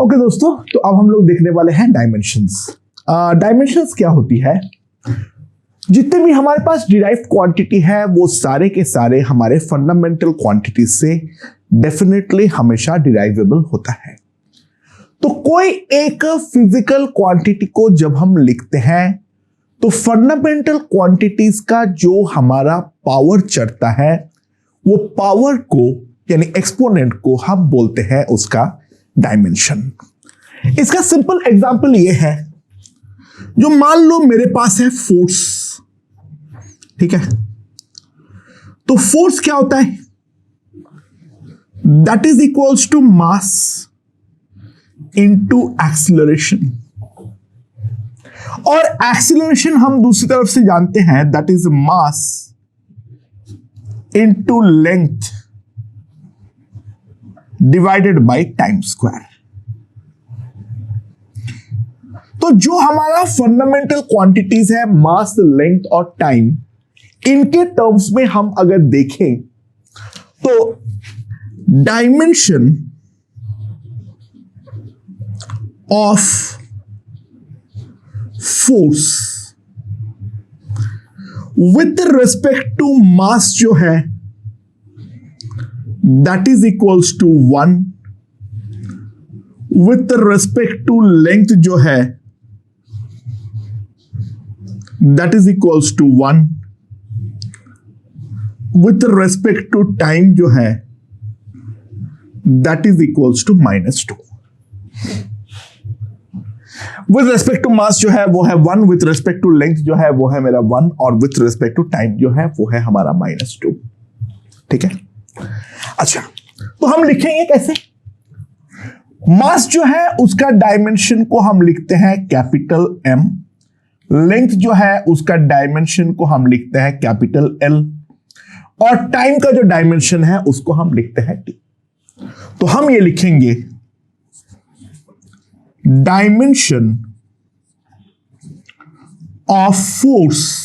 Okay दोस्तों, तो अब हम लोग देखने वाले हैं डायमेंशंस। डायमेंशंस क्या होती है? जितने भी हमारे पास डिराइव्ड क्वांटिटी है वो सारे के सारे हमारे फंडामेंटल क्वांटिटी से डेफिनेटली हमेशा डिराइवेबल होता है। तो कोई एक फिजिकल क्वांटिटी को जब हम लिखते हैं तो फंडामेंटल क्वांटिटीज का जो हमारा पावर चढ़ता है वो पावर को यानी एक्सपोनेंट को हम बोलते हैं उसका डायमेंशन। इसका सिंपल एग्जांपल ये है, जो मान लो मेरे पास है फोर्स, ठीक है। तो फोर्स क्या होता है? That is equals to mass into acceleration. और एक्सीलरेशन हम दूसरी तरफ से जानते हैं, that is mass into length divided by time square. तो जो हमारा फंडामेंटल क्वांटिटीज है मास, लेंथ और टाइम, इनके टर्म्स में हम अगर देखें तो dimension of force with respect to mass जो है that is equals to 1, with respect to length जो है that is equals to 1, with respect to time जो है that is equals to -2। With respect to mass जो है वो है 1, विथ रिस्पेक्ट टू लेंथ जो है वो है मेरा 1, और विथ रिस्पेक्ट टू टाइम जो है वो है हमारा -2। ठीक है। अच्छा, तो हम लिखेंगे कैसे? मास जो है उसका डायमेंशन को हम लिखते हैं कैपिटल M, लेंथ जो है उसका डायमेंशन को हम लिखते हैं कैपिटल L, और टाइम का जो डायमेंशन है उसको हम लिखते हैं T। तो हम ये लिखेंगे dimension of force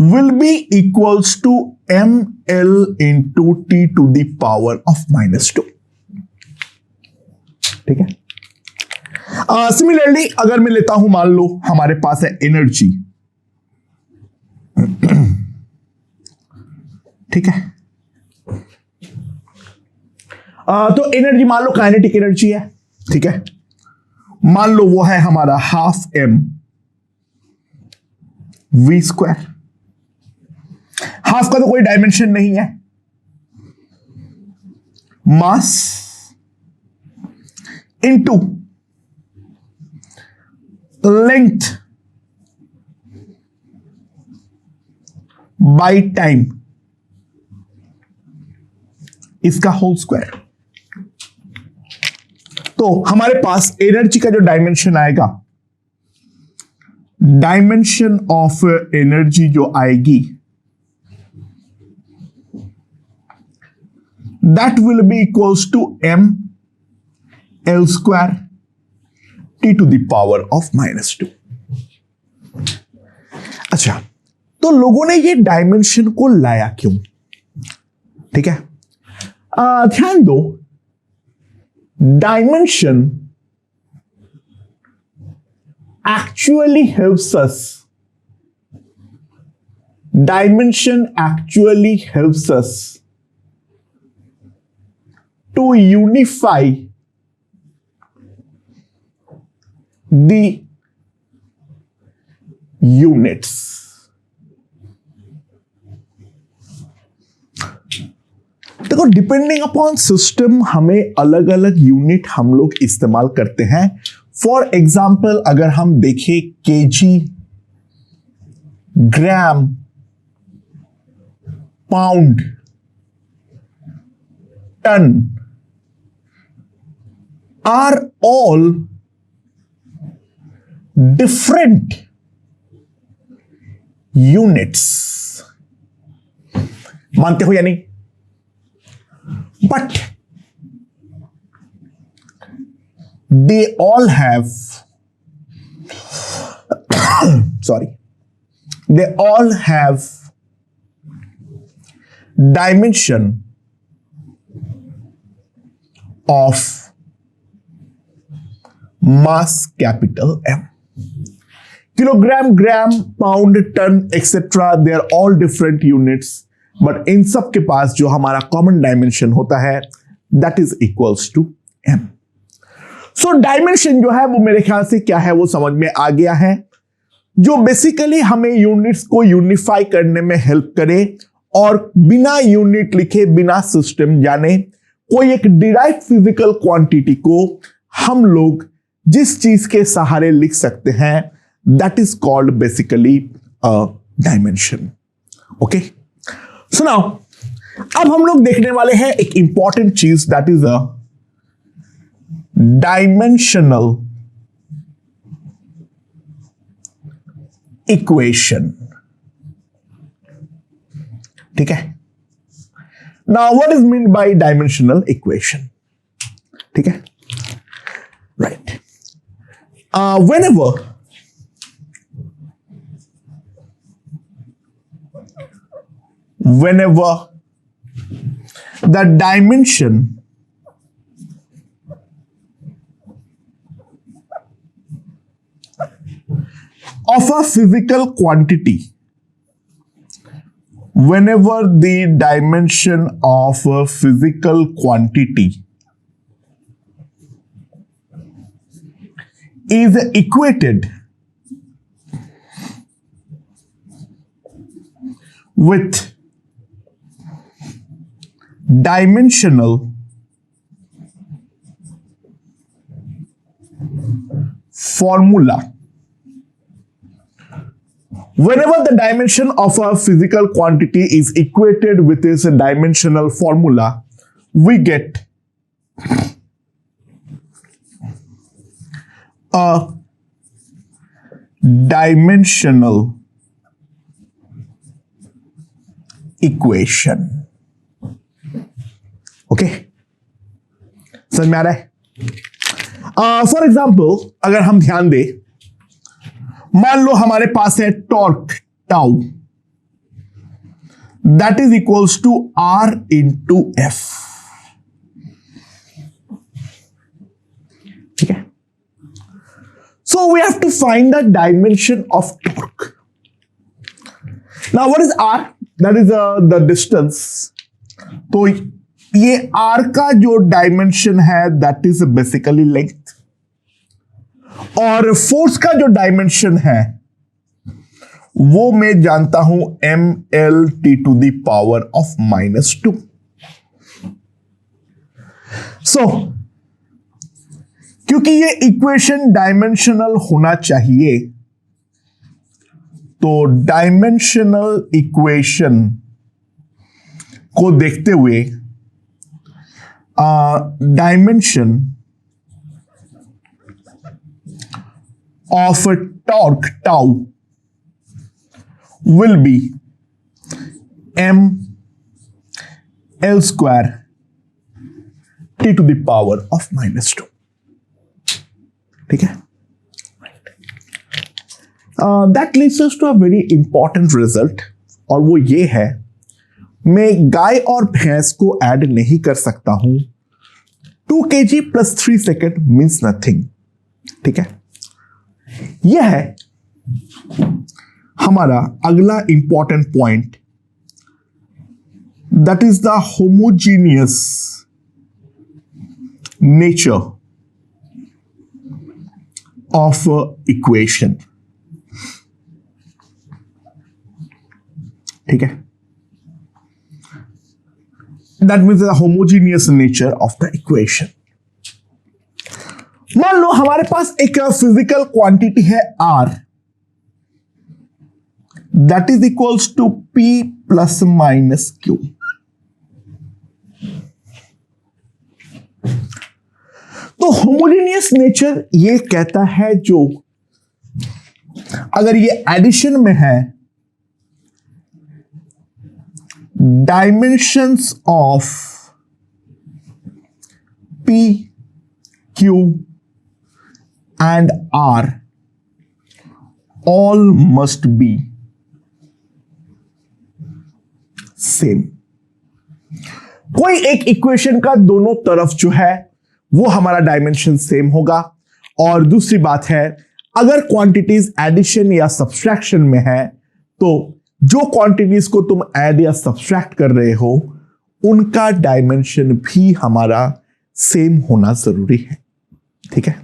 will be equals to ml into t to the power of -2। ठीक है। सिमिलरली अगर मैं लेता हूं, मान लो हमारे पास है एनर्जी, ठीक है। तो एनर्जी मान लो काइनेटिक एनर्जी है, ठीक है। मान लो वो है हमारा 12m v²। हाफ का तो कोई डायमेंशन नहीं है। मास इनटू लेंथ बाय टाइम, इसका होल स्क्वायर। तो हमारे पास एनर्जी का जो डायमेंशन आएगा, डायमेंशन ऑफ एनर्जी जो आएगी that will be equals to m l square t to the power of -2। अच्छा, तो लोगों ने ये डायमेंशन को लाया क्यों? ठीक है। ध्यान दो, dimension actually helps us, dimension actually helps us to unify the units। देखो, डिपेंडिंग अपॉन सिस्टम हमें अलग अलग यूनिट हम लोग इस्तेमाल करते हैं। फॉर एग्जाम्पल अगर हम देखें KG, gram, pound, ton are all different units। मानते हो या नहीं? But they all have they all have dimension of mass capital M. Kilogram, gram, pound, ton etcetera, they are all different units, but इन सब के पास जो हमारा कॉमन डायमेंशन होता है that is equals to M. So dimension जो है वो मेरे ख्याल से क्या है वो समझ में आ गया है, जो बेसिकली हमें यूनिट्स को यूनिफाई करने में हेल्प करे और बिना यूनिट लिखे, बिना सिस्टम जाने कोई एक डिराइव फिजिकल क्वांटिटी को हम लोग जिस चीज के सहारे लिख सकते हैं that is called basically a dimension. Okay, so now अब हम लोग देखने वाले हैं एक इंपॉर्टेंट चीज that is a dimensional equation. ठीक है, now what is mean by dimensional equation? ठीक है, right. whenever the dimension of a physical quantity, whenever the dimension of a physical quantity is equated with dimensional formula, whenever the dimension of a physical quantity is equated with its dimensional formula, we get a dimensional equation. Okay, समझ में आ रहा है? For example अगर हम ध्यान दें, मान लो हमारे पास है torque tau that is equals to R into F. ठीक है, so we have to find the dimension of torque. Now what is R? That is the distance. तो ये R का जो डायमेंशन है दैट इज बेसिकली लेंथ, और force का जो डायमेंशन है वो मैं जानता हूं mLT to the power of -2. So क्योंकि ये इक्वेशन डायमेंशनल होना चाहिए, तो डायमेंशनल इक्वेशन को देखते हुए dimension of a torque tau will be m L square T to the power of -2. ठीक है, that leads us to a very important result, और वो ये है, मैं गाय और भैंस को ऐड नहीं कर सकता हूं. 2 kg plus 3 second means nothing. ठीक है, यह है हमारा अगला important point, that is the homogeneous nature of equation. ठीक है, that means the homogeneous nature of the equation. मान लो हमारे पास एक फिजिकल क्वांटिटी है R that is equals to P plus minus Q. तो होमोजेनियस नेचर ये कहता है, जो अगर ये एडिशन में है, dimensions of P, Q and R all must be same. कोई एक इक्वेशन का दोनों तरफ जो है वो हमारा डायमेंशन सेम होगा। और दूसरी बात है, अगर क्वांटिटीज एडिशन या सब्सट्रैक्शन में है तो जो क्वांटिटीज को तुम ऐड या सब्सट्रैक्ट कर रहे हो उनका डायमेंशन भी हमारा सेम होना जरूरी है। ठीक है।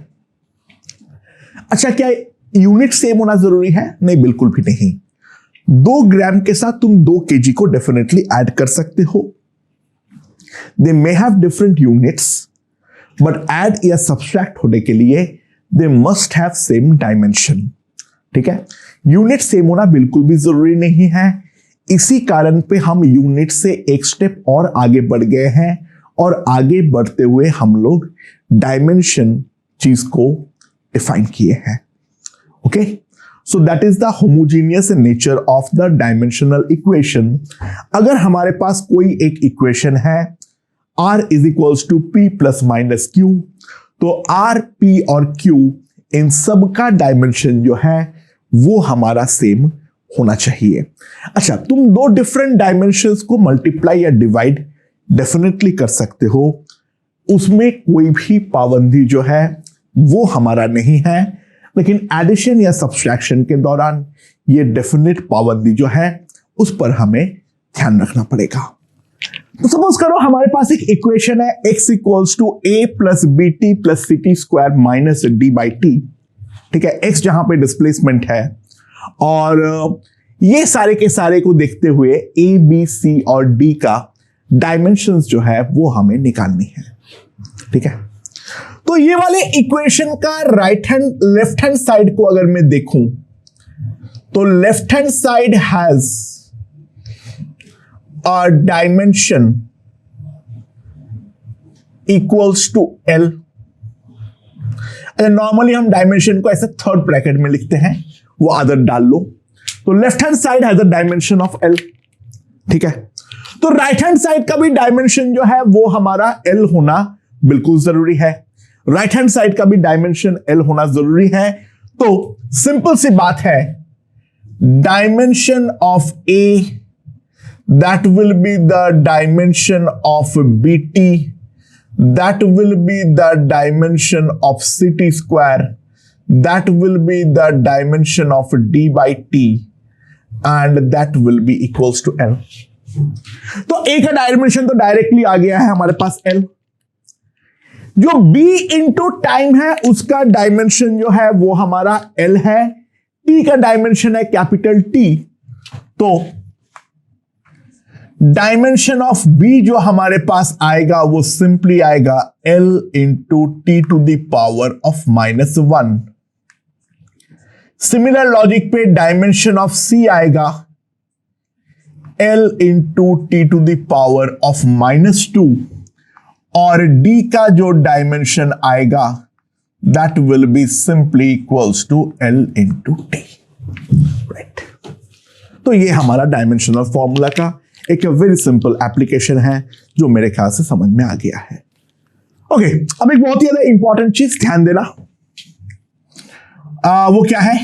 अच्छा, क्या यूनिट सेम होना जरूरी है? नहीं, बिल्कुल भी नहीं। 2 ग्राम के साथ तुम 2 kg को डेफिनेटली ऐड कर सकते हो। They may have different units, but add या सब्सट्रैक्ट होने के लिए they must have same dimension. ठीक है। यूनिट सेम होना बिल्कुल भी जरूरी नहीं है। इसी कारण पे हम यूनिट से एक स्टेप और आगे बढ़ गए हैं और आगे बढ़ते हुए हम लोग डायमेंशन चीज को डिफाइन किए हैं। Okay, so that is the homogeneous nature of the dimensional equation. अगर हमारे पास कोई एक इक्वेशन है R is equals to P plus minus Q, तो R, P और Q इन सब का डायमेंशन जो है वो हमारा सेम होना चाहिए। अच्छा, तुम 2 डिफरेंट डायमेंशंस को मल्टीप्लाई या डिवाइड डेफिनेटली कर सकते हो, उसमें कोई भी पाबंदी जो है वो हमारा नहीं है, लेकिन एडिशन या सब्सट्रैक्शन के दौरान ये डेफिनेट पाबंदी जो है उस पर हमें ध्यान रखना पड़ेगा। तो सपोज करो हमारे पास एक इक्वेशन है x equals to a plus B T plus C T square minus D by T. ठीक है, x जहां पे डिस्प्लेसमेंट है और ये सारे के सारे को देखते हुए a, b, c और d का डायमेंशंस जो है वो हमें निकालनी है। ठीक है, तो ये वाले इक्वेशन का लेफ्ट हैंड साइड को अगर मैं देखूं तो left hand side has a dimension equals to L। Normally हम डायमेंशन को ऐसे थर्ड ब्रैकेट में लिखते हैं, वो आदत डाल लो। तो left hand side has a dimension of L। ठीक है, तो राइट हैंड साइड का भी डायमेंशन जो है वो हमारा L होना बिल्कुल जरूरी है। राइट हैंड साइड का भी डायमेंशन L होना जरूरी है। तो सिंपल सी बात है, dimension of A that will be the dimension of BT, that will be the dimension of CT square, that will be the dimension of D by T, and that will be equals to L। तो A का dimension तो directly आ गया है हमारे पास L। जो B into time है उसका dimension जो है वो हमारा L है। T का डायमेंशन है कैपिटल T, तो डायमेंशन ऑफ B जो हमारे पास आएगा वो सिंपली आएगा L into T to the power of -1। Similar logic पे डायमेंशन ऑफ C आएगा L into T to the power of -2 और D का जो डायमेंशन आएगा that will be simply equals to L into T. Right, तो ये हमारा dimensional formula का एक वेरी सिंपल एप्लीकेशन है जो मेरे ख्याल से समझ में आ गया है। ओके, अब एक बहुत ही ज्यादा इंपॉर्टेंट चीज ध्यान देना, वो क्या है?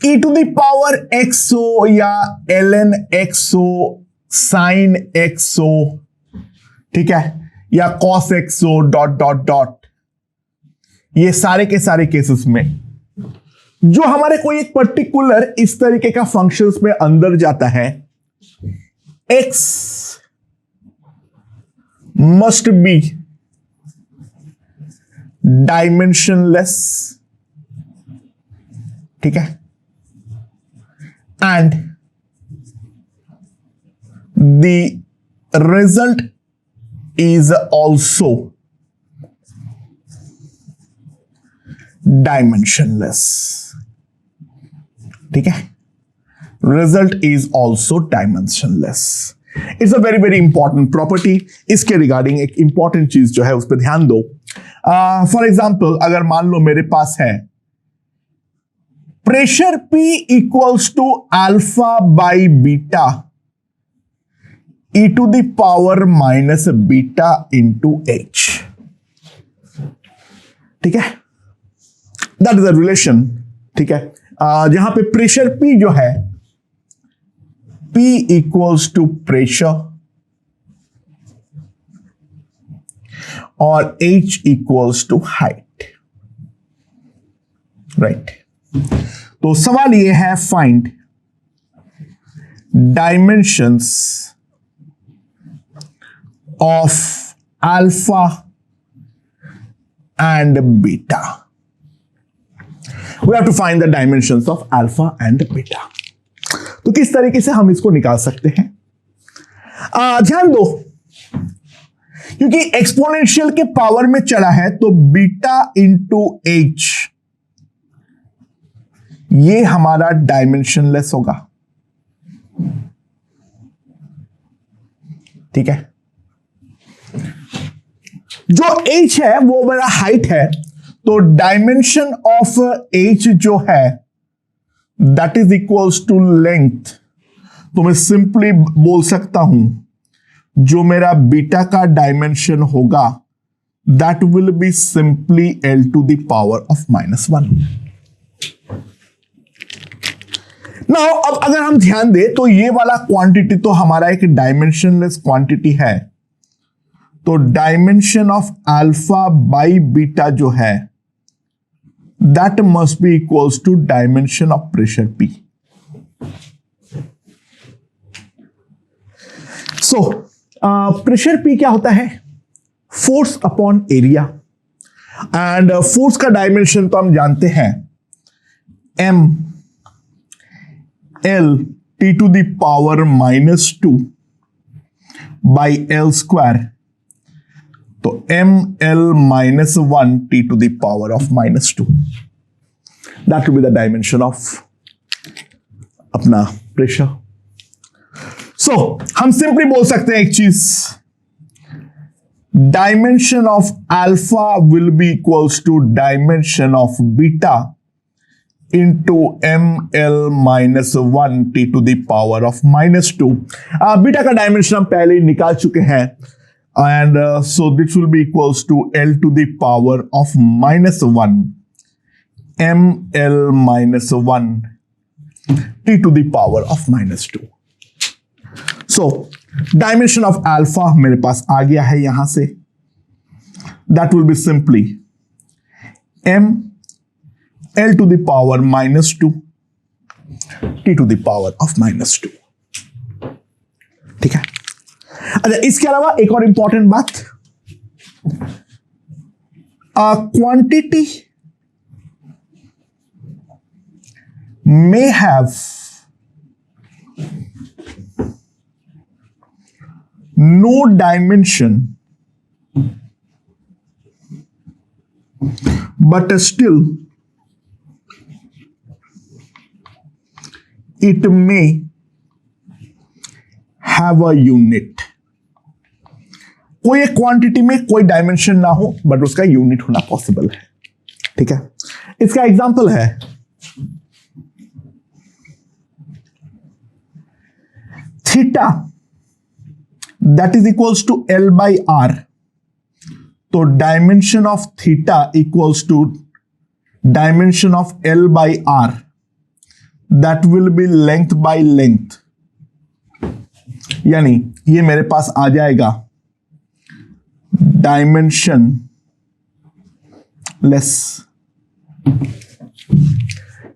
e to the power x हो या ln x हो, sin x हो, ठीक है, या cos x हो, डॉट डॉट डॉट, ये सारे के सारे केसेस में जो हमारे कोई एक पर्टिकुलर इस तरीके का फंक्शंस में अंदर जाता है, x मस्ट बी डायमेंशनलेस। ठीक है, and the result is also dimensionless. ठीक है, result is also dimensionless. It's a very very important property. इसके रिगार्डिंग एक इंपॉर्टेंट चीज जो है उस पर ध्यान दो। फॉर एग्जाम्पल, अगर मान लो मेरे पास है pressure P equals to alpha by beta e to the power minus beta into H। ठीक है, दैट इज अ रिलेशन। ठीक है, जहां पे प्रेशर P जो है, P इक्वल्स टू प्रेशर और h equals to height, right. तो सवाल ये है, find dimensions of alpha and beta. We have to find the dimensions of alpha and beta. तो किस तरीके से हम इसको निकाल सकते हैं? ध्यान दो, क्योंकि एक्सपोनेंशियल के पावर में चला है तो बीटा इंटू एच ये हमारा डायमेंशनलेस होगा, ठीक है। जो h है वो मेरा हाइट है, तो डायमेंशन ऑफ h जो है that is equals to length. तो मैं सिंपली बोल सकता हूं जो मेरा बीटा का डायमेंशन होगा that will be simply l to the power of -1। Now अब अगर हम ध्यान दें तो ये वाला क्वांटिटी तो हमारा एक डायमेंशनलेस क्वांटिटी है, तो dimension of alpha by beta जो है that must be equals to dimension of pressure P। So pressure P क्या होता है? Force upon area, and force का डायमेंशन तो हम जानते हैं m L T to the power -2 by L square, तो m L -1 T to the power of -2, that will be the dimension of अपना प्रेशर। सो हम सिंपली बोल सकते हैं एक चीज, dimension of alpha will be equals to dimension of beta into ml -1 t to the power of -2। Beta का dimension हम पहले ही निकाल चुके हैं, and so this will be equals to l to the power of -1 ml -1 t to the power of -2। So dimension of alpha मेरे पास आ गया है यहां से, that will be simply m L to the power -2 T to the power of -2, ठीक है। अच्छा, इसके अलावा एक और इंपॉर्टेंट बात, quantity may have no dimension but still it may have a unit। कोई एक क्वांटिटी में कोई डायमेंशन ना हो बट उसका यूनिट होना पॉसिबल है, ठीक है। इसका एग्जांपल है theta that is equals to L by R, तो dimension of theta equals to dimension of L by R, that will be length by length, यानी ये मेरे पास आ जाएगा डायमेंशन लेस।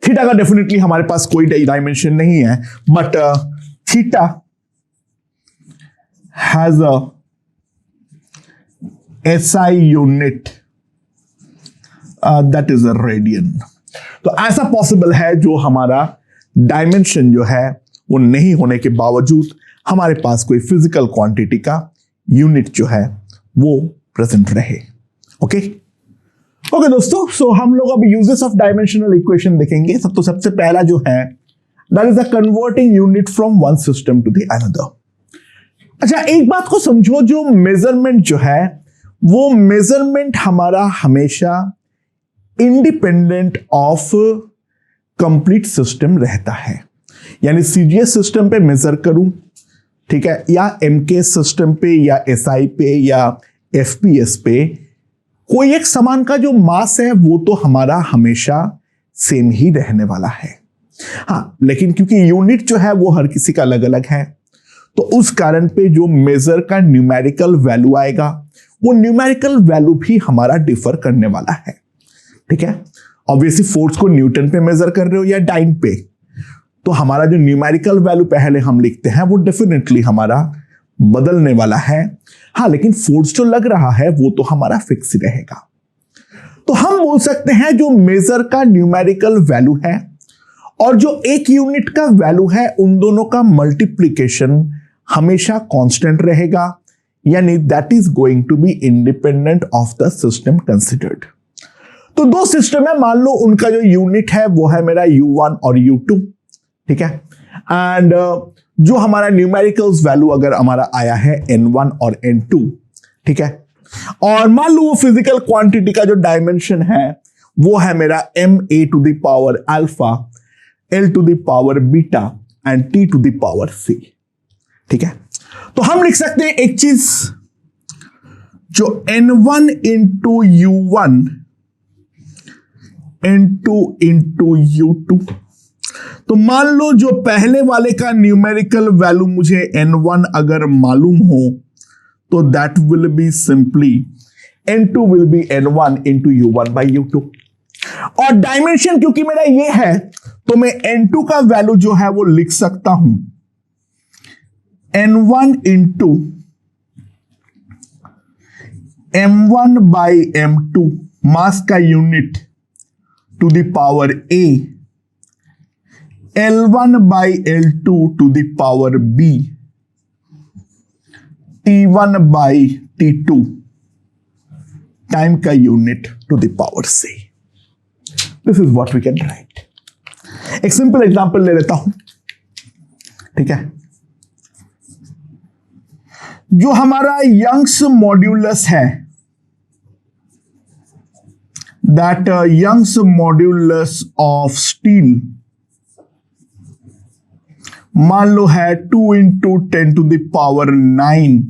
थीटा का डेफिनेटली हमारे पास कोई डायमेंशन नहीं है, but theta has a SI unit that is a radian. तो ऐसा पॉसिबल है जो हमारा डायमेंशन जो है वो नहीं होने के बावजूद हमारे पास कोई फिजिकल क्वांटिटी का यूनिट जो है वो प्रेजेंट रहे। ओके ओके दोस्तों, सो हम लोग अब यूजेस ऑफ डायमेंशनल इक्वेशन देखेंगे। सबसे पहला जो है that is the converting unit from one system to the another. अच्छा, एक बात को समझो, जो मेजरमेंट जो है वो मेजरमेंट हमारा हमेशा इंडिपेंडेंट ऑफ कंप्लीट सिस्टम रहता है। यानी सीजीएस सिस्टम पे मेजर करूं, ठीक है, या एमके सिस्टम पे या एसआई पे या एफपीएस पे, कोई एक सामान का जो मास है वो तो हमारा हमेशा सेम ही रहने वाला है। हाँ, लेकिन क्योंकि यूनिट जो है वो हर किसी का अलग अलग है, तो उस कारण पे जो मेजर का न्यूमेरिकल वैल्यू आएगा वो न्यूमेरिकल वैल्यू भी हमारा डिफर करने वाला है। ठीक है, ऑब्वियसली फोर्स को न्यूटन पे मेजर कर रहे हो या डाइन पे, तो हमारा जो न्यूमेरिकल वैल्यू पहले हम लिखते हैं वो डेफिनेटली हमारा बदलने वाला है। हाँ, लेकिन फोर्स जो लग रहा है वो तो हमारा फिक्स ही रहेगा। तो हम बोल सकते हैं जो मेजर का न्यूमेरिकल वैल्यू है और जो एक यूनिट का वैल्यू है, उन दोनों का मल्टीप्लीकेशन हमेशा कांस्टेंट रहेगा, यानी that is going to be independent of the system considered. तो दो सिस्टम है, मान लो उनका जो यूनिट है वो है मेरा U1 और U2। ठीक है, एंड जो हमारा न्यूमेरिकल्स वैल्यू अगर हमारा आया है N1 और N2, ठीक है, और मान लो वो फिजिकल क्वांटिटी का जो डायमेंशन है वो है मेरा MA to the power alpha, L to the power beta and T to the power C। ठीक है, तो हम लिख सकते हैं एक चीज, जो N1 into U1 into U2, तो मान लो जो पहले वाले का न्यूमेरिकल वैल्यू मुझे N1 अगर मालूम हो तो that will be simply N2 will be N1 into U1 by U2, और डायमेंशन क्योंकि मेरा ये है तो मैं N2 का वैल्यू जो है वो लिख सकता हूं N1 into M1 by M2, mass का unit to the power A, L1 by L2 to the power B, T1 by T2 time का unit to the power C। This is what we can write. एक simple example ले लेता हूं। ठीक है, जो हमारा यंग्स मॉड्यूलस है, that Young's modulus of steel मान लो है 2 into 10 to the power 9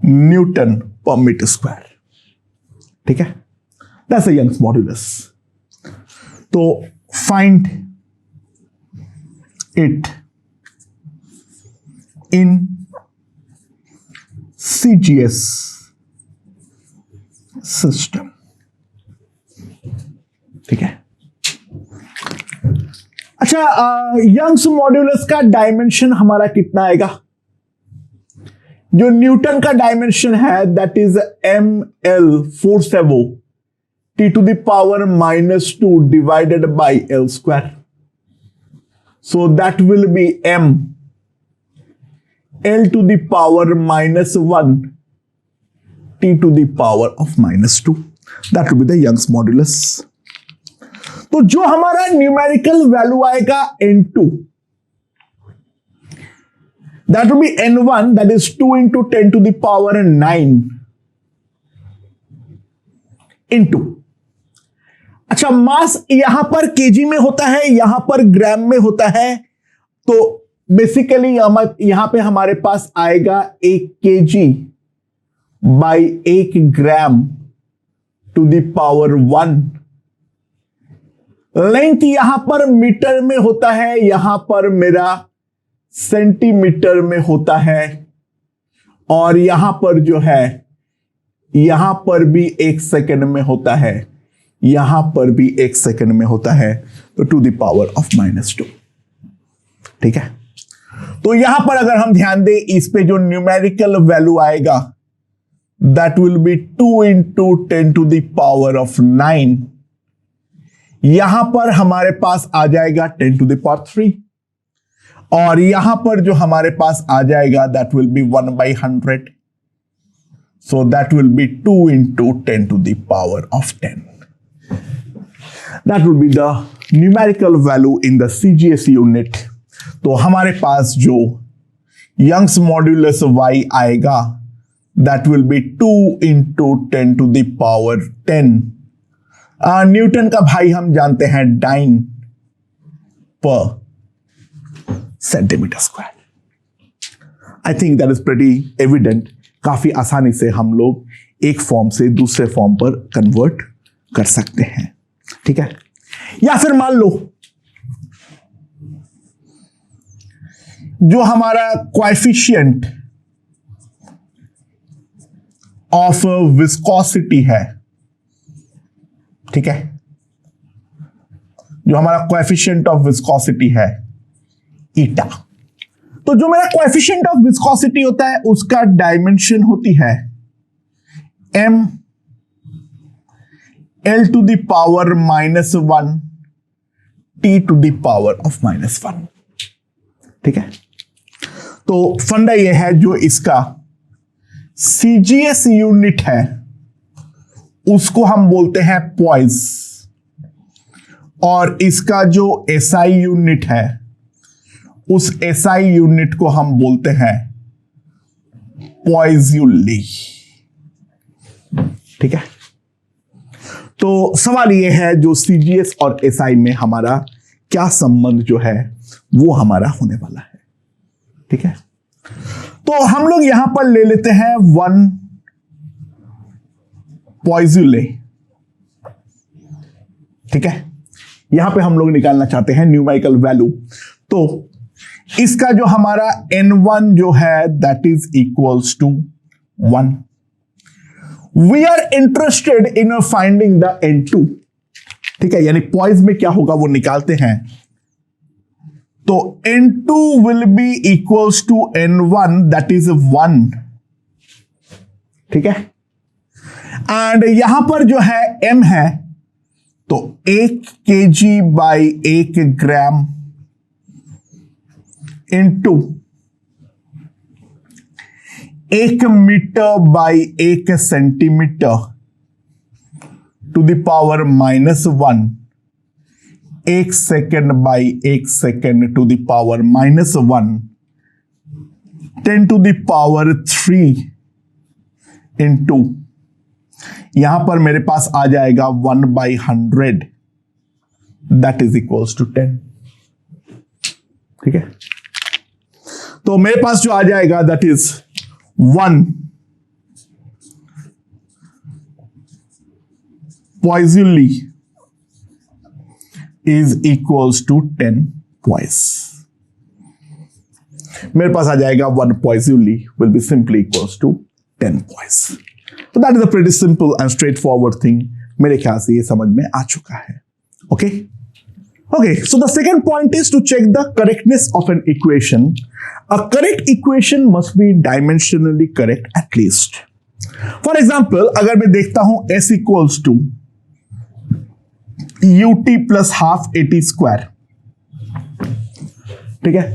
newton per metre square. ठीक है, दैट्स अ यंग्स मॉड्यूलस। तो find it in CGS system. ठीक है, अच्छा, यंग्स मॉड्यूलस का डायमेंशन हमारा कितना आएगा? जो न्यूटन का डायमेंशन है दैट इज ML, फोर्स है वो T to the power -2 divided by L square, so that will be M L to the power -1 T to the power of -2, that will be the Young's modulus. तो जो हमारा numerical value आएगा N2, that will be N1, that is 2 into 10 to the power 9 into, अच्छा, mass यहां पर KG में होता है, यहां पर ग्राम में होता है, तो बेसिकली यहां पे हमारे पास आएगा 1 kg by 1 gram to the power 1। Length यहां पर मीटर में होता है, यहां पर मेरा सेंटीमीटर में होता है, और यहां पर जो है यहां पर भी 1 सेकंड में होता है, यहां पर भी 1 सेकंड में होता है, तो टू द पावर ऑफ -2। ठीक है, तो यहां पर अगर हम ध्यान दें, इस पे जो न्यूमेरिकल वैल्यू आएगा that will be 2 into 10 to the power of 9, यहां पर हमारे पास आ जाएगा 10 टू द पावर 3, और यहां पर जो हमारे पास आ जाएगा that will be 1/100, so that will be 2 into 10 to the power of 10। That will be the numerical value in the CGS unit. तो हमारे पास जो यंग्स मॉड्यूलस Y आएगा that will be 2 into 10 to the power 10। Newton का भाई हम जानते हैं डाइन पर centimetre square. I think that is pretty evident. काफी आसानी से हम लोग एक फॉर्म से दूसरे फॉर्म पर कन्वर्ट कर सकते हैं। ठीक है, या फिर मान लो जो हमारा कोएफिशिएंट ऑफ विस्कोसिटी है, ठीक है, जो हमारा कोएफिशिएंट ऑफ विस्कोसिटी है ईटा। तो जो मेरा कोएफिशिएंट ऑफ विस्कोसिटी होता है उसका डायमेंशन होती है m l to the power -1 t to the power of -1, ठीक है। तो फंडा ये है, जो इसका CGS यूनिट है उसको हम बोलते हैं पॉइस, और इसका जो SI यूनिट है उस SI यूनिट को हम बोलते हैं पॉइज्यूली, ठीक है। तो सवाल ये है जो CGS और SI में हमारा क्या संबंध जो है वो हमारा होने वाला है, ठीक है। तो हम लोग यहां पर ले लेते हैं 1 पॉइज्यूले, ठीक है। यहां पे हम लोग निकालना चाहते हैं न्यूमेरिकल वैल्यू। तो इसका जो हमारा N1 जो है that is equals to 1। We are interested in finding the N2, ठीक है, यानी पॉइज में क्या होगा वो निकालते हैं। तो N2 will be equals to N1 that is 1, ठीक है। एंड यहां पर जो है M है तो 1 kg by 1 gram into 1 metre by 1 centimetre to the power -1, 1 second by 1 second to the power -1, 10 to the power 3 into, यहां पर मेरे पास आ जाएगा 1/100 दैट इज इक्वल्स टू 10, ठीक है। तो मेरे पास जो आ जाएगा that is 1 poiseuille is equals to 10 poise. मेरे पास आ जाएगा 1 poiseuille will be simply equals to 10 poise. तो that is a pretty simple and straightforward thing. मेरे ख्याल से ये समझ में आ चुका है। Okay okay, so the second point is to check the correctness of an equation. A correct equation must be dimensionally correct at least. For example, अगर मैं देखता हूं s equals to ut plus half at square, ठीक है।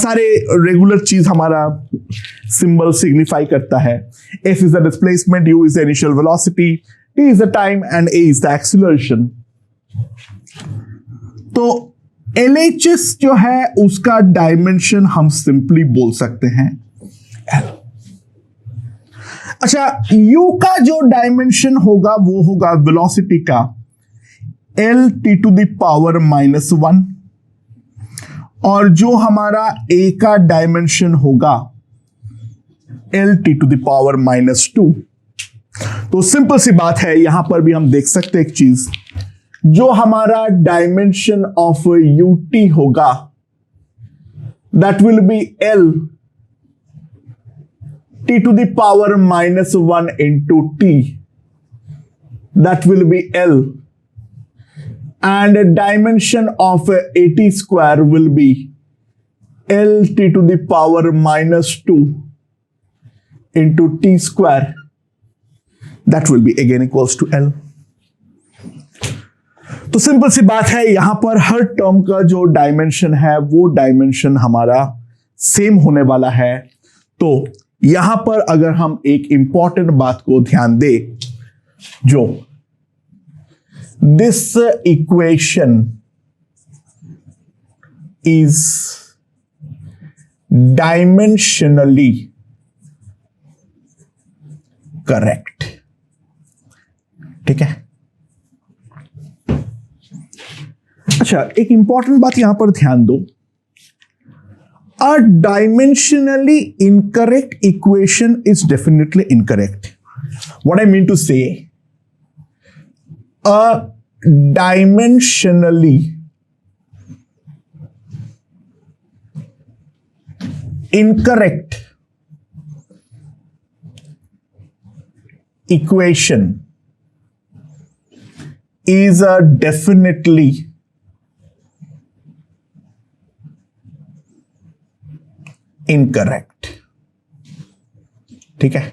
सारे regular चीज हमारा symbol signify करता है। s is the displacement, u is the initial velocity, t is the time and a is the acceleration. तो LHS जो है उसका डायमेंशन हम सिंपली बोल सकते हैं L। अच्छा, U का जो डायमेंशन होगा वो होगा वेलोसिटी का L t to the power -1, और जो हमारा A का डायमेंशन होगा L t to the power -2। तो सिंपल सी बात है, यहां पर भी हम देख सकते हैं एक चीज, जो हमारा डायमेंशन ऑफ ut होगा that will be L t to the power -1 into t, that will be L, and dimension of at square will be L t to the power -2 into t square, that will be again equals to L। तो simple सी बात है, यहां पर हर term का जो dimension है वो डायमेंशन हमारा सेम होने वाला है। तो यहां पर अगर हम एक इंपॉर्टेंट बात को ध्यान दें, जो this equation is dimensionally correct, ठीक है। अच्छा, एक इंपॉर्टेंट बात यहां पर ध्यान दो, a dimensionally incorrect equation is definitely incorrect. What I mean to say, a dimensionally incorrect equation is definitely incorrect. ठीक है,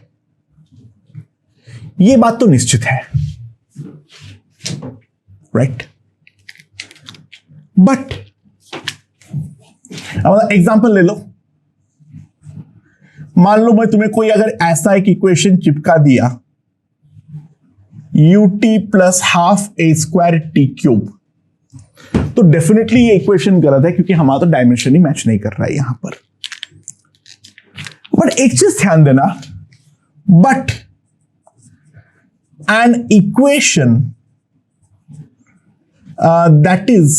ये बात तो निश्चित है, राइट। बट अब एग्जांपल ले लो, मान लो मैं तुम्हें कोई अगर ऐसा एक इक्वेशन चिपका दिया ut प्लस हाफ ए स्क्वायर टी क्यूब, तो डेफिनेटली ये इक्वेशन गलत है क्योंकि हमारा तो डायमेंशन ही मैच नहीं कर रहा है यहां पर। बट एक चीज ध्यान देना, but an equation that is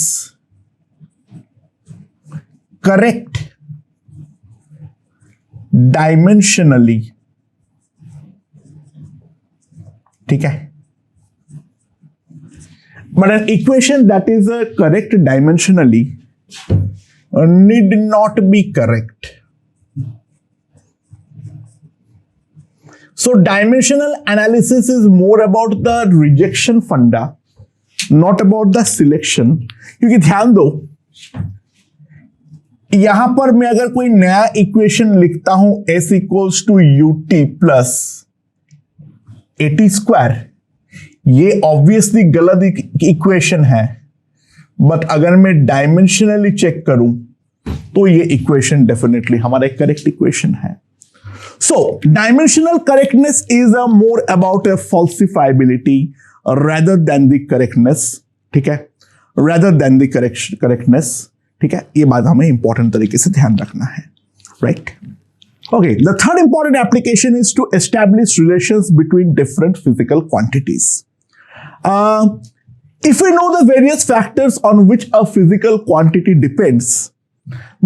correct dimensionally, ठीक है, but an equation that is correct dimensionally need not be correct. So dimensional analysis is more about the rejection funda, not about the selection. क्योंकि ध्यान दो, यहां पर मैं अगर कोई नया इक्वेशन लिखता हूं s equals to ut plus at square, ये ऑब्वियसली गलत इक्वेशन है, बट अगर मैं डायमेंशनली चेक करूं तो ये इक्वेशन डेफिनेटली हमारा एक करेक्ट इक्वेशन है। So dimensional correctness is a more about a falsifiability rather than the correctness, ठीक है, rather than the correctness, ठीक है, ये बात हमें इंपॉर्टेंट तरीके से ध्यान रखना है, right. Okay, the third important application is to establish relations between different physical quantities. If we know the various factors on which a physical quantity depends,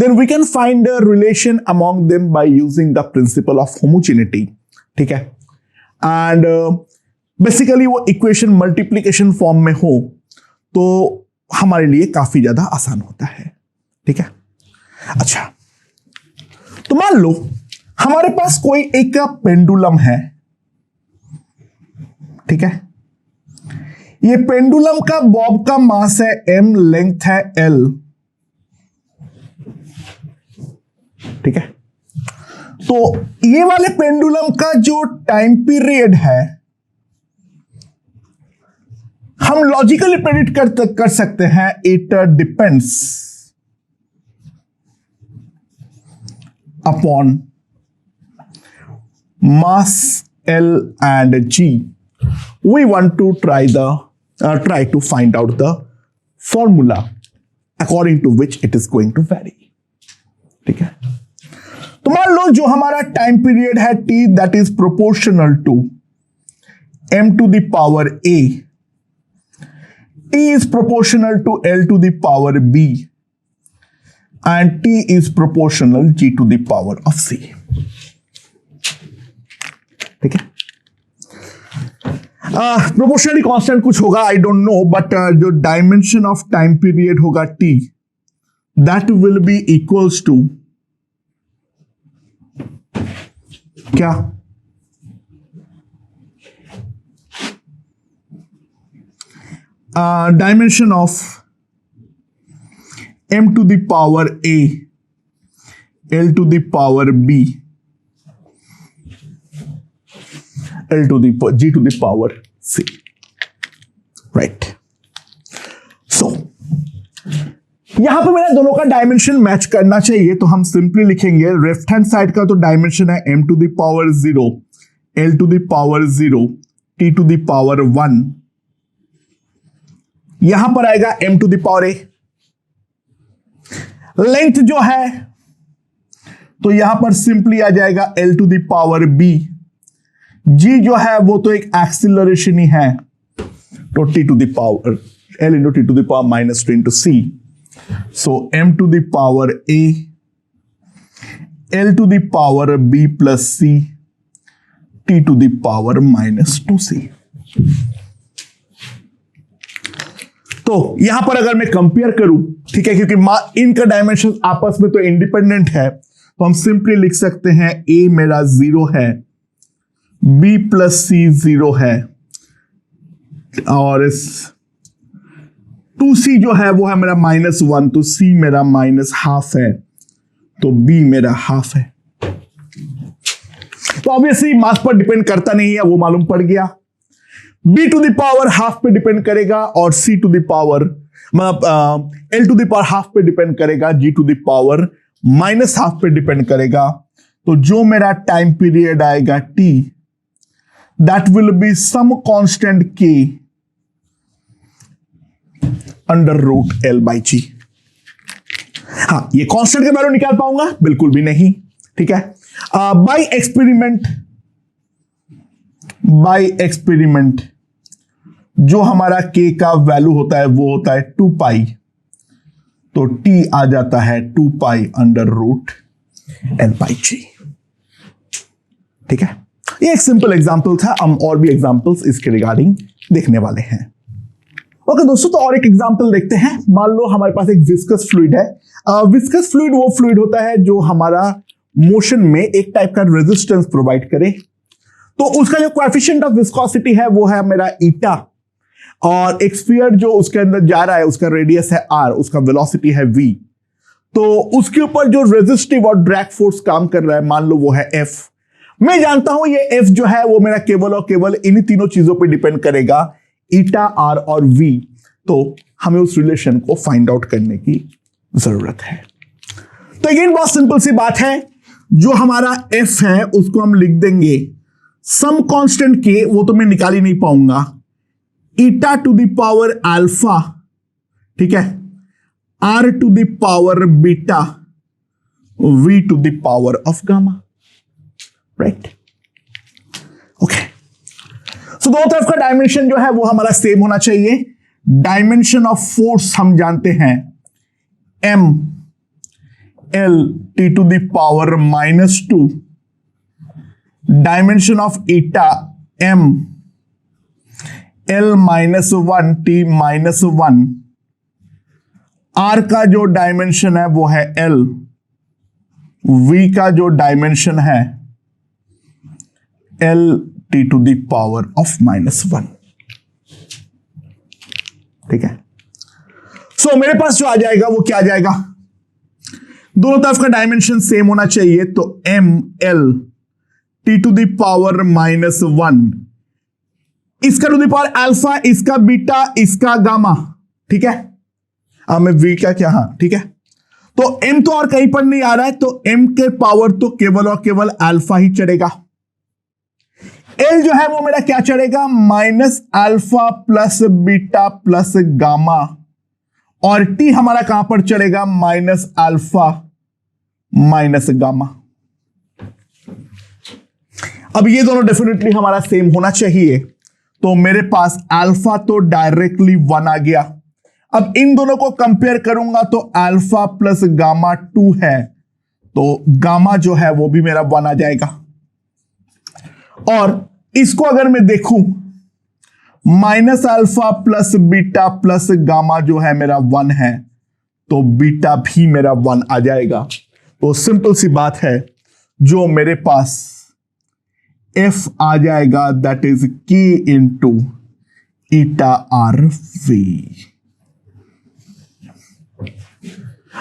then we can find a relation among them by using the principle of homogeneity, ठीक है, and basically वो equation multiplication form में हो तो हमारे लिए काफी ज्यादा आसान होता है, ठीक है। अच्छा, तो मान लो हमारे पास कोई एक पेंडुलम है, ठीक है, ये पेंडुलम का बॉब का मास है m, लेंथ है l, ठीक है। तो ये वाले पेंडुलम का जो टाइम पीरियड है हम लॉजिकली प्रेडिक्ट कर सकते हैं, it depends upon mass L and G. We want to try to find out the formula according to which it is going to vary, ठीक है। तो मान लो जो हमारा टाइम पीरियड है T, that is proportional to m to the power a, T is proportional to L to the power b, and T is proportional G to the power of c, ठीक है। Proportionally constant कुछ होगा, I don't know, but जो dimension of time period होगा T, that will be equals to क्या, dimension of m to the power a, L to the power b, L to the G to the power c, right? So यहां पे मेरा दोनों का dimension match करना चाहिए, तो हम सिंपली लिखेंगे लेफ्ट हैंड साइड का तो डायमेंशन है m to the power 0, L to the power 0, T to the power 1, यहां पर आएगा m to the power a। Length जो है तो यहां पर सिंपली आ जाएगा L to the power b, g जो है वो तो एक एक्सीलरेशन ही है, तो T to the power L into T to the power minus 2 into c, so m to the power a, L to the power b plus c, T to the power minus 2c। तो यहां पर अगर मैं compare करूं, ठीक है, क्योंकि इनका डायमेंशन आपस में तो इंडिपेंडेंट है, तो हम सिंपली लिख सकते हैं a मेरा 0 है, b प्लस सी 0 है और इस 2c जो है वो है मेरा -1, तो c मेरा -½ है, तो b मेरा ½ है। तो ऑब्वियसली मास पर डिपेंड करता नहीं है, वो मालूम पड़ गया। b टू द पावर ½ पे डिपेंड करेगा और c टू द पावर मतलब l टू द पावर ½ पे डिपेंड करेगा, g टू द पावर -½ पे डिपेंड करेगा। तो जो मेरा टाइम पीरियड आएगा t, that will be some constant k √L/G। हाँ, ये कांस्टेंट का वैल्यू निकाल पाऊंगा? बिल्कुल भी नहीं। ठीक है, बाय एक्सपेरिमेंट जो हमारा k का वैल्यू होता है वो होता है 2 पाई, तो t आ जाता है 2 पाई √L/G। ठीक है, ये एक सिंपल एग्जांपल था, हम और भी एग्जांपल्स इसके रिगार्डिंग देखने वाले हैं। ओके दोस्तों, तो और एक एग्जांपल देखते हैं। मान लो हमारे पास एक विस्कस फ्लूइड है। विस्कस फ्लूइड वो फ्लूइड होता है जो हमारा मोशन में एक टाइप का रेजिस्टेंस प्रोवाइड करे। तो उसका जो कोएफिशिएंट ऑफ विस्कोसिटी है वो है मेरा ईटा, और एक स्फीयर जो उसके अंदर जा रहा है उसका रेडियस है r, उसका वेलोसिटी है v। तो उसके ऊपर जो रेजिस्टिव और ड्रैग फोर्स काम कर रहा है मान लो वो है F। मैं जानता हूं ये F जो है वो मेरा केवल और केवल इन्हीं तीनों चीजों पे डिपेंड करेगा, ईटा, r और v। तो हमें उस रिलेशन को फाइंड आउट करने की जरूरत है। तो अगेन बहुत सिंपल सी बात है, जो हमारा F है उसको हम लिख देंगे सम कांस्टेंट k, वो तो मैं निकाल ही नहीं पाऊंगा, eta to the power alpha, ठीक है, r to the power beta, v to the power of gamma. Right, okay. So दोनों तरफ का डायमेंशन जो है वो हमारा सेम होना चाहिए। डायमेंशन ऑफ फोर्स हम जानते हैं m l t to the power -2, dimension of eta m l -1 t -1, r का जो डायमेंशन है वो है l, v का जो डायमेंशन है l t to the power of -1। ठीक है, सो मेरे पास जो आ जाएगा वो क्या आ जाएगा, दोनों तरफ का डायमेंशन सेम होना चाहिए। तो m l t to the power -1, इसका टू द पावर अल्फा, इसका बीटा, इसका गामा। ठीक है, अब मैं v का क्या, हाँ ठीक है। तो m तो और कहीं पर नहीं आ रहा है, तो m के पावर तो केवल और केवल अल्फा ही चढ़ेगा। l जो है वो मेरा क्या चढ़ेगा, -alpha plus beta plus gamma, और t हमारा कहां पर चढ़ेगा, -अल्फा माइनस गामा। अब ये दोनों डेफिनेटली हमारा सेम होना चाहिए, तो मेरे पास अल्फा तो डायरेक्टली 1 आ गया। अब इन दोनों को कंपेयर करूंगा तो अल्फा प्लस गामा 2 है, तो गामा जो है वो भी मेरा 1 आ जाएगा। और इसको अगर मैं देखूं, -alpha plus beta plus gamma जो है मेरा 1 है, तो बीटा भी मेरा 1 आ जाएगा। तो सिंपल सी बात है, जो मेरे पास F आ जाएगा दैट इज K into eta r v.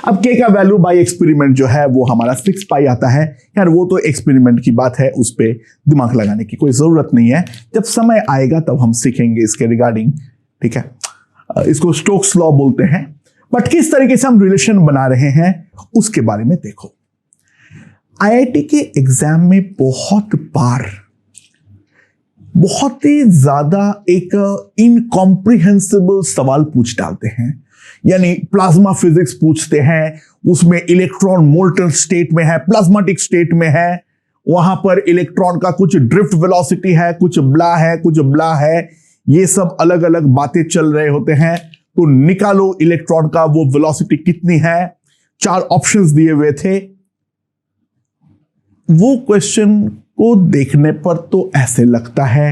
अब K का वैल्यू बाय एक्सपेरिमेंट जो है वो हमारा 6 पाई आता है। यार वो तो एक्सपेरिमेंट की बात है, उस पर दिमाग लगाने की कोई जरूरत नहीं है, जब समय आएगा तब हम सीखेंगे इसके रिगार्डिंग। ठीक है, इसको स्टोक्स लॉ बोलते हैं। बट किस तरीके से हम रिलेशन बना रहे हैं उसके बारे में देखो। आईआईटी के एग्जाम में बहुत बार बहुत ही ज्यादा एक इनकॉम्प्रिहेंसिबल सवाल पूछ डालते हैं, यानी प्लाज्मा फिजिक्स पूछते हैं, उसमें इलेक्ट्रॉन मोल्टन स्टेट में है, प्लाज्मेटिक स्टेट में है, वहां पर इलेक्ट्रॉन का कुछ ड्रिफ्ट वेलोसिटी है, कुछ ब्ला है, कुछ ब्ला है, ये सब अलग अलग बातें चल रहे होते हैं। तो निकालो इलेक्ट्रॉन का वो वेलोसिटी कितनी है, 4 ऑप्शंस दिए हुए थे। वो क्वेश्चन को देखने पर तो ऐसे लगता है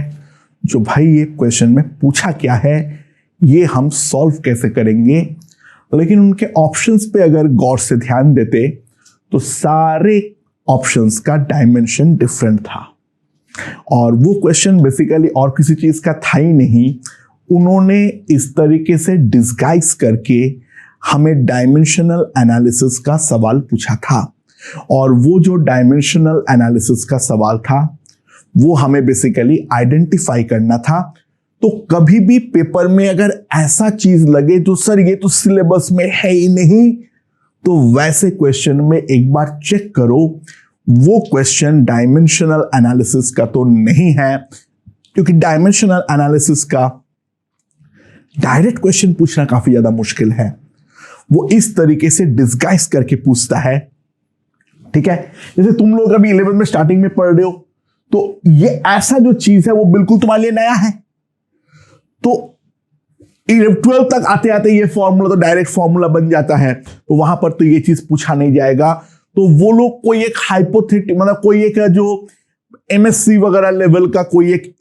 जो भाई ये क्वेश्चन में पूछा क्या है, ये हम सॉल्व कैसे करेंगे। लेकिन उनके ऑप्शंस पे अगर गौर से ध्यान देते तो सारे ऑप्शंस का डायमेंशन डिफरेंट था। और वो क्वेश्चन बेसिकली और किसी चीज का था ही नहीं, उन्होंने इस तरीके से डिस्गाइज करके हमें डायमेंशनल एनालिसिस का सवाल पूछा था। और वो जो डायमेंशनल एनालिसिस का सवाल था वो हमें बेसिकली आइडेंटिफाई करना था। तो कभी भी पेपर में अगर ऐसा चीज लगे तो सर ये तो सिलेबस में है ही नहीं, तो वैसे क्वेश्चन में एक बार चेक करो वो क्वेश्चन डायमेंशनल एनालिसिस का तो नहीं है, क्योंकि डायमेंशनल एनालिसिस का डायरेक्ट क्वेश्चन पूछना काफी ज्यादा मुश्किल है। वो इस तरीके से डिस्गाइज करके पूछता है, ठीक है। जैसे तुम लोग अभी 11 में स्टार्टिंग में पढ़ रहे हो, तो ये ऐसा जो चीज है वो बिल्कुल तुम्हारे लिए नया है। तो 12 तक आते आते ये फॉर्मूला तो डायरेक्ट फॉर्मूला बन जाता है, तो वहां पर तो ये चीज पूछा नहीं जाएगा। तो वो लोग कोई एक हाइपोथेटिक, मतलब कोई एक जो एमएससी वगैरह लेवल का कोई एक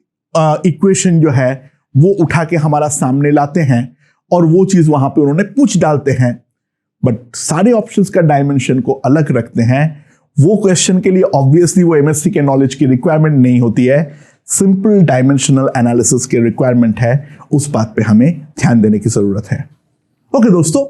इक्वेशन जो है वो उठा के हमारा सामने लाते हैं और वो चीज वहां पे उन्होंने पूछ डालते हैं। बट सारे ऑप्शंस का डायमेंशन को अलग रखते हैं। वो क्वेश्चन के लिए ऑब्वियसली वो एमएससी के नॉलेज की रिक्वायरमेंट नहीं होती है, सिंपल डायमेंशनल एनालिसिस की रिक्वायरमेंट है। उस बात पे हमें ध्यान देने की जरूरत है। ओके दोस्तों,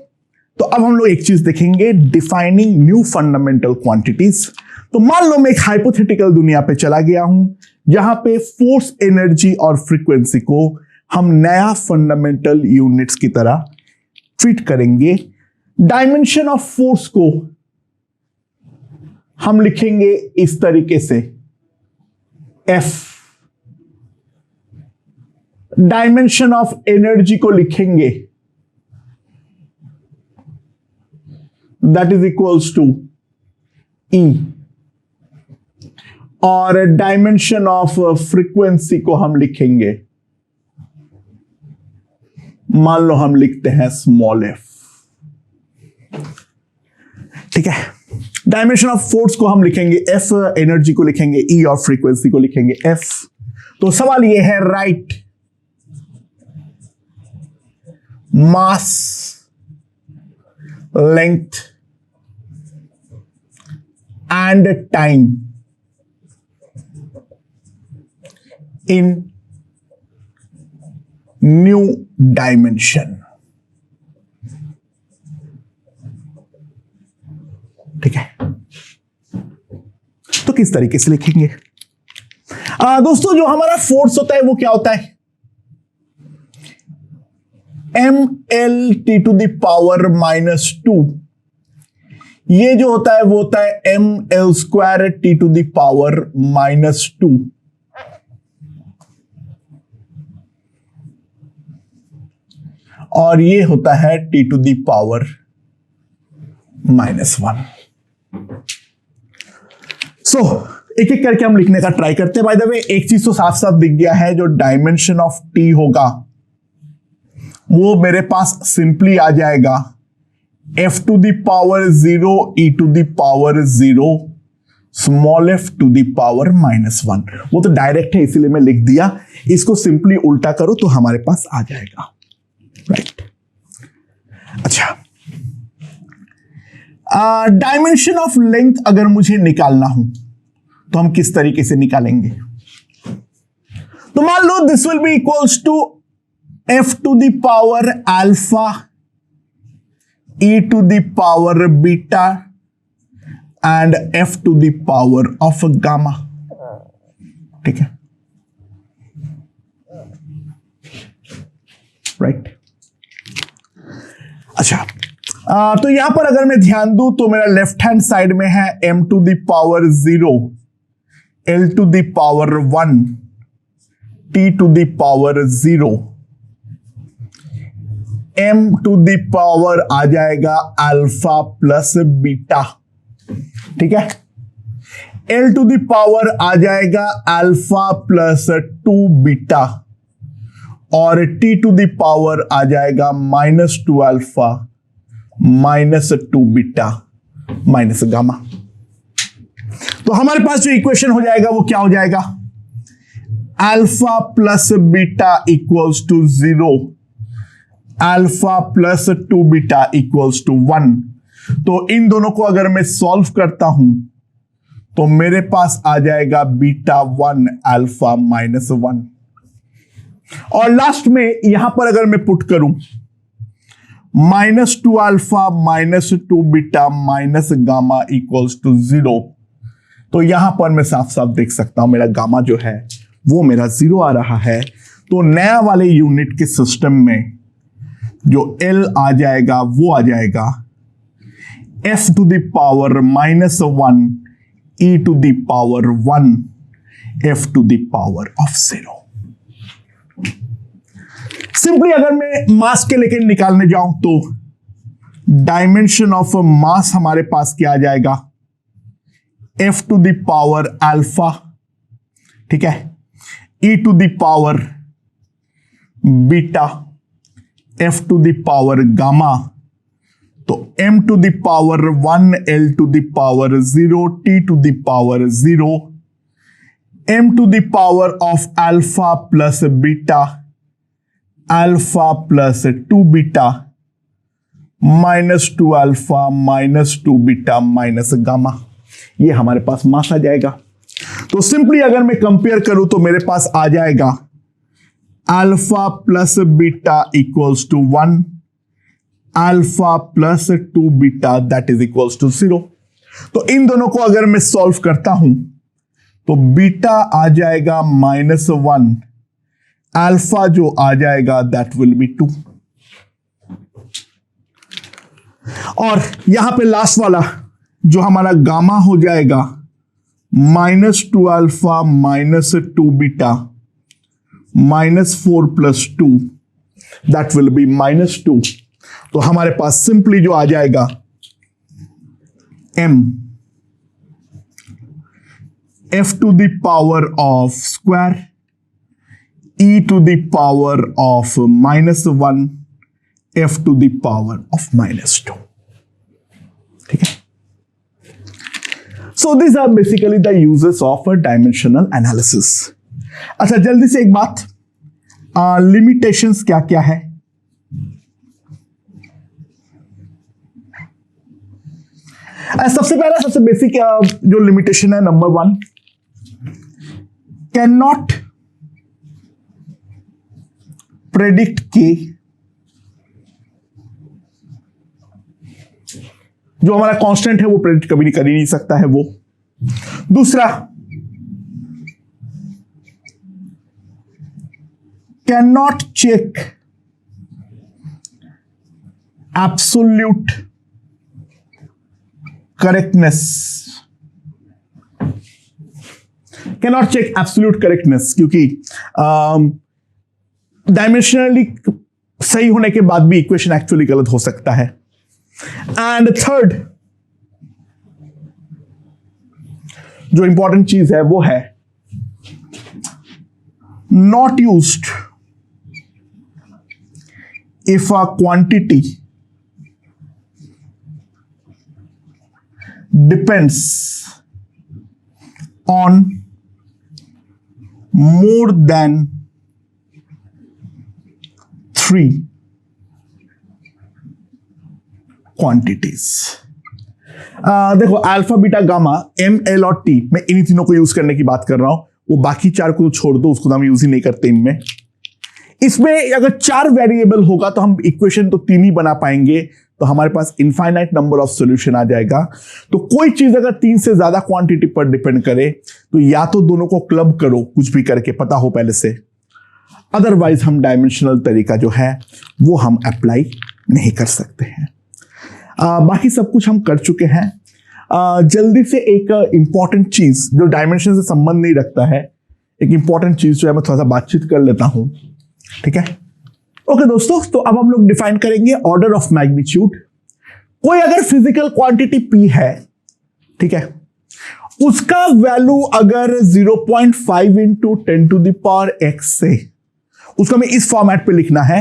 तो अब हम लोग एक चीज देखेंगे, डिफाइनिंग न्यू फंडामेंटल क्वांटिटीज। तो मान लो मैं एक हाइपोथेटिकल दुनिया पे चला गया हूं जहां पे फोर्स, एनर्जी और फ्रीक्वेंसी को हम नया फंडामेंटल यूनिट्स की तरह ट्रीट करेंगे। डायमेंशन ऑफ फोर्स को हम लिखेंगे इस तरीके से F। डायमेंशन ऑफ एनर्जी को लिखेंगे that is equals to E। और डायमेंशन ऑफ फ्रीक्वेंसी को हम लिखेंगे, मान लो हम लिखते हैं स्मॉल f, ठीक है। डायमेंशन ऑफ फोर्स को हम लिखेंगे f, एनर्जी को लिखेंगे E और फ्रीक्वेंसी को लिखेंगे f। तो सवाल ये है, right mass, length and time in new dimension, ठीक है। तो किस तरीके से लिखेंगे दोस्तों? जो हमारा फोर्स होता है वो क्या होता है? mL(T⁻²)। ये जो होता है वो होता है mL²T⁻²। और ये होता है T⁻⁻1। सो एक एक करके हम लिखने का ट्राई करते हैं। बाय द वे एक चीज तो साफ साफ दिख गया है, जो डायमेंशन ऑफ T होगा वो मेरे पास सिंपली आ जाएगा F⁻0 E⁻0 स्मॉल f⁻⁻1। वो तो डायरेक्ट है इसीलिए मैं लिख दिया। इसको सिंपली उल्टा करो तो हमारे पास आ जाएगा, राइट। अच्छा, डायमेंशन ऑफ लेंथ अगर मुझे निकालना हो तो हम किस तरीके से निकालेंगे? तो मान लो this will be equals to f⁴ e⁻β and f⁻γ, ठीक है, राइट। अच्छा, तो यहां पर अगर मैं ध्यान दूं तो मेरा लेफ्ट हैंड साइड में है m⁻0 L⁻1 T⁻0 m⁻ आ जाएगा अल्फा प्लस बीटा, ठीक है। L⁻ आ जाएगा अल्फा प्लस 2 बीटा और T⁻ आ जाएगा -2 अल्फा -2 बीटा माइनस गामा। तो हमारे पास जो इक्वेशन हो जाएगा वो क्या हो जाएगा? Alpha plus beta equals to 0, alpha plus 2 beta equals to 1। तो इन दोनों को अगर मैं सॉल्व करता हूं तो मेरे पास आ जाएगा बीटा 1 अल्फा -1। और लास्ट में यहां पर अगर मैं पुट करूं -2 alpha -2 beta minus gamma equals to 0, तो यहां पर मैं साफ साफ देख सकता हूं मेरा गामा जो है वो मेरा 0 आ रहा है। तो नया वाले यूनिट के सिस्टम में जो L आ जाएगा वो आ जाएगा f to the power -1 e to the power 1 f to the power of 0। Simply अगर मैं मास के लेके निकालने जाऊं तो डायमेंशन ऑफ मास हमारे पास क्या आ जाएगा, f to the power alpha, ठीक है, e to the power beta, f to the power gamma, तो m to the power 1 l to the power 0 t to the power 0 m to the power of alpha plus beta alpha plus 2 beta -2 alpha -2 beta minus gamma, ये हमारे पास मास आ जाएगा। तो simply अगर मैं compare करूं तो मेरे पास आ जाएगा alpha plus beta equals to 1, alpha plus 2 beta that is equals to 0। तो इन दोनों को अगर मैं सॉल्व करता हूं तो बीटा आ जाएगा -1, अल्फा जो आ जाएगा दैट विल बी 2, और यहां पे लास्ट वाला जो हमारा गामा हो जाएगा -2 alpha -2 beta -4 + 2 that will be -2। तो हमारे पास सिंपली जो आ जाएगा m f to the power of square e to the power of -1 f to the power of -2, ठीक है। So these are basically the uses of a dimensional analysis. अच्छा, जल्दी से एक बात, लिमिटेशंस क्या क्या है। सबसे पहला सबसे बेसिक जो लिमिटेशन है, नंबर 1, कैन नॉट प्रेडिक्ट के, जो हमारा कांस्टेंट है वो प्रेडिक्ट कभी नहीं कर ही नहीं सकता है वो। दूसरा, can not check absolute correctness, can not check absolute correctness, क्योंकि डायमेंशनली सही होने के बाद भी इक्वेशन एक्चुअली गलत हो सकता है। एंड थर्ड जो इंपॉर्टेंट चीज है वो है not used if a quantity depends on more than 3 quantities. देखो, alpha beta gamma m l और t, मैं इन्हीं तीनों को यूज करने की बात कर रहा हूं, वो बाकी 4 को तो छोड़ दो, उसको तो हम यूज ही नहीं करते इनमें। इसमें अगर 4 वेरिएबल होगा तो हम इक्वेशन तो 3 ही बना पाएंगे, तो हमारे पास इनफाइनाइट नंबर ऑफ सॉल्यूशन आ जाएगा। तो कोई चीज अगर 3 से ज्यादा क्वांटिटी पर डिपेंड करे तो या तो दोनों को क्लब करो, कुछ भी करके पता हो पहले से, अदरवाइज हम डायमेंशनल तरीका जो है वो हम अप्लाई नहीं कर सकते हैं। बाकी सब कुछ हम कर चुके हैं। जल्दी से एक इंपॉर्टेंट चीज जो डायमेंशन से संबंध नहीं रखता है, एक इंपॉर्टेंट चीज जो है मैं थोड़ा सा बातचीत कर लेता हूं, ठीक है। ओके दोस्तों, तो अब हम लोग डिफाइन करेंगे ऑर्डर ऑफ मैग्नीट्यूड। कोई अगर फिजिकल क्वांटिटी P है, ठीक है, उसका वैल्यू अगर 0.5 into 10 to the power x से, उसको हमें इस फॉर्मेट पे लिखना है,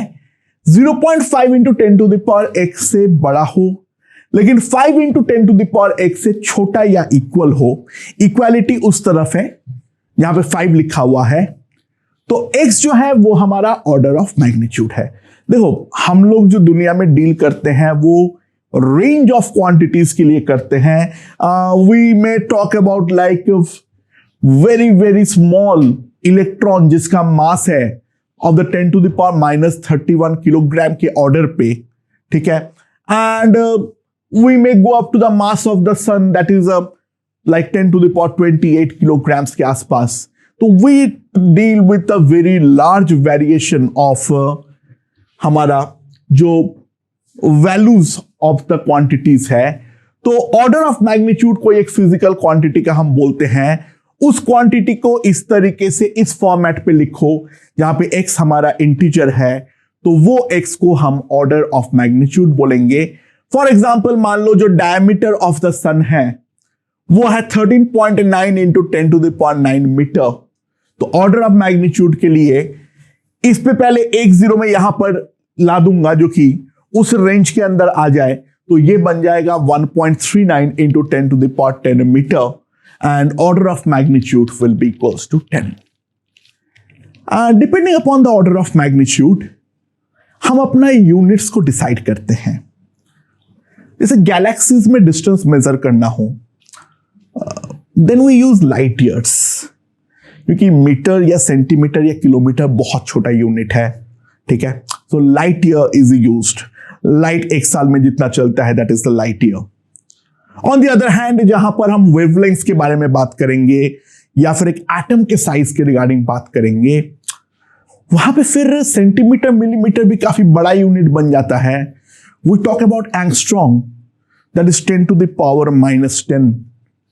0.5 into 10 to the power x से बड़ा हो लेकिन 5 into 10 to the power x से छोटा या इक्वल हो। इक्वालिटी उस तरफ है, यहां पे 5 लिखा हुआ है, तो x जो है वो हमारा ऑर्डर ऑफ मैग्नीट्यूड है। देखो, हम लोग जो दुनिया में डील करते हैं वो रेंज ऑफ क्वांटिटीज के लिए करते हैं। We may talk about like very very small electron जिसका मास है of the 10 to the power minus 31 kilogram के ऑर्डर पे, ठीक है। And we may go up to the mass of the sun that is like 10 to the power 28 kilograms के आसपास। तो we deal with a very large variation of हमारा जो values of the quantities है। तो ऑर्डर ऑफ मैग्नीट्यूड को एक physical quantity का हम बोलते हैं। उस क्वांटिटी को इस तरीके से इस फॉर्मेट पे लिखो जहां पे x हमारा इंटीजर है, तो वो x को हम ऑर्डर ऑफ मैग्नीट्यूड बोलेंगे। फॉर एग्जाम्पल मान लो जो डायमीटर ऑफ द सन है वो है 13.9 into 10 to the power 9 metre. तो ऑर्डर ऑफ मैग्नीट्यूड के लिए इस पे पहले एक जीरो में यहां पर ला दूंगा जो कि उस रेंज के अंदर आ जाए, तो ये बन जाएगा 1.39 into 10 to the power 10 metre and order of magnitude will be equals to 10. Depending upon the order of magnitude, हम अपना यूनिट्स को डिसाइड करते हैं। जैसे गैलेक्सीज में डिस्टेंस मेजर करना हो, then we use light years, क्योंकि मीटर या सेंटीमीटर या किलोमीटर बहुत छोटा यूनिट है, ठीक है। So light year is used. Light एक साल में जितना चलता है that is the light year. On the other hand जहां पर हम वेवलेंथ्स के बारे में बात करेंगे या फिर एक एटम के साइज के रिगार्डिंग बात करेंगे, वहां पे फिर सेंटीमीटर मिलीमीटर भी काफी बड़ा यूनिट बन जाता है। We talk about angstrom that is 10 to the power minus 10,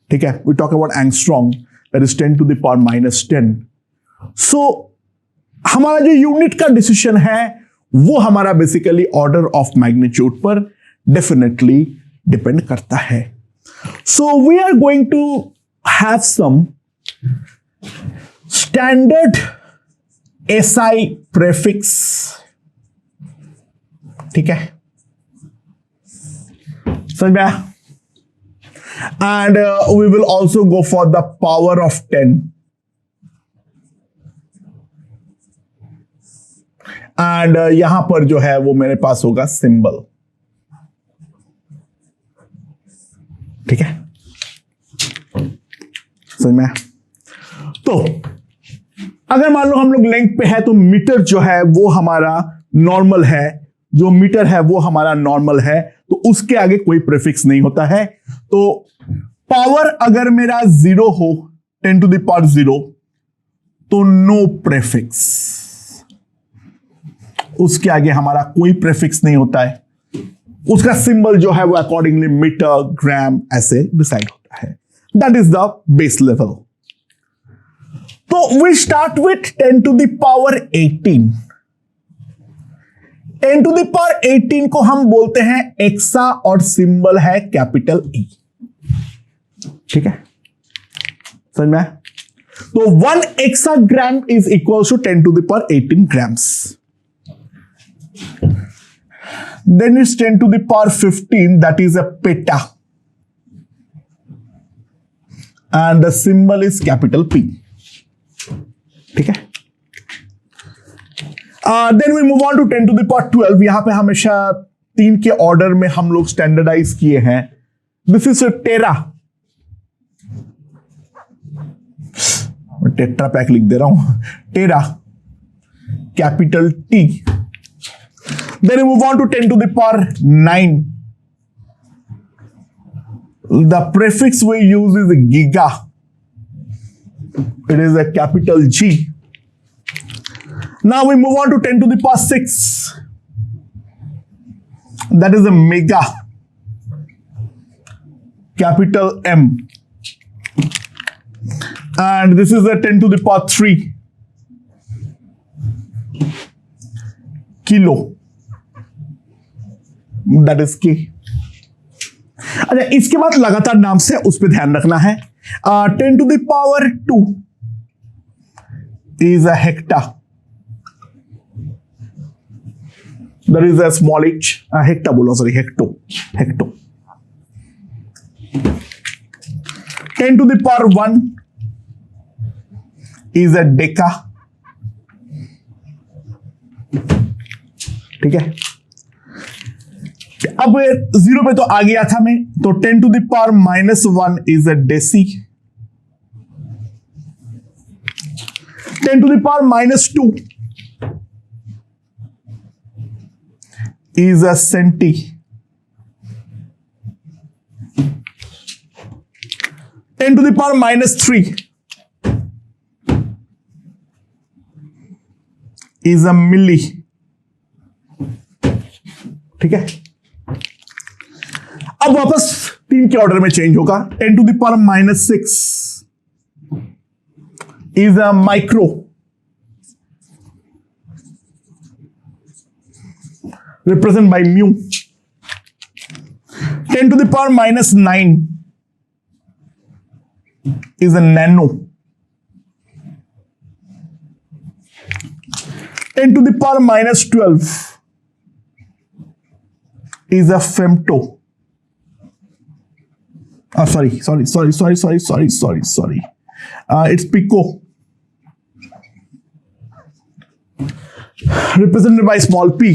ठीक है। We talk about angstrom that is 10 to the power minus 10। So हमारा जो यूनिट का डिसीजन है वो हमारा बेसिकली ऑर्डर ऑफ मैग्नीट्यूड पर डेफिनेटली डिपेंड करता है। So we are going to have some standard SI prefix, ठीक है, समझ में आया? And we will also go for the power of 10 and यहां पर जो है वो मेरे पास होगा सिंबल, ठीक है, समझ में? तो अगर मान लो हम लोग लेंथ पे है तो मीटर जो है वो हमारा नॉर्मल है, जो मीटर है वो हमारा नॉर्मल है, तो उसके आगे कोई प्रीफिक्स नहीं होता है। तो पावर अगर मेरा 0 हो 10 to the power 0 तो नो प्रीफिक्स, उसके आगे हमारा कोई प्रीफिक्स नहीं होता है। उसका सिंबल जो है वो अकॉर्डिंगली मीटर ग्राम ऐसे डिसाइड होता है। That is the base level. तो we start with 10 to the power 18। 10 to the power 18 को हम बोलते हैं एक्सा और सिंबल है कैपिटल ई, ठीक है, समझ में? तो 1 exagram is equal to 10 to the power 18 grams। Then it's 10 to the power 15, that is a peta, and the symbol is capital P, ठीक है। Then we move on to 10 to the power 12। यहां पे हमेशा 3 के order में हम लोग standardise किए हैं। This is tera, tetra pack लिख दे रहा हूं, tera capital T. Then we move on to 10 to the power 9। The prefix we use is giga. It is a capital G. Now we move on to 10 to the power 6. That is a mega, capital M. And this is a 10 to the power 3 kilo. That is की। अच्छा, इसके बाद लगातार नाम से उस पर ध्यान रखना है। 10 to the power 2 is a hecta, that is a small h, hecta बोलो, sorry, hecto. 10 to the power 1 is a deca, ठीक है। अब 0 पे तो आ गया था मैं, तो 10 to the power -1 is a deci, 10 to the power -2 is a centi, 10 to the power -3 is a milli। ठीक है, अब वापस 3 के ऑर्डर में चेंज होगा। 10 to the power -6 is a micro, represented by mu। 10 to the power -9 is a nano, 10 to the power -12 is a femto। sorry, it's pico, represented by small p।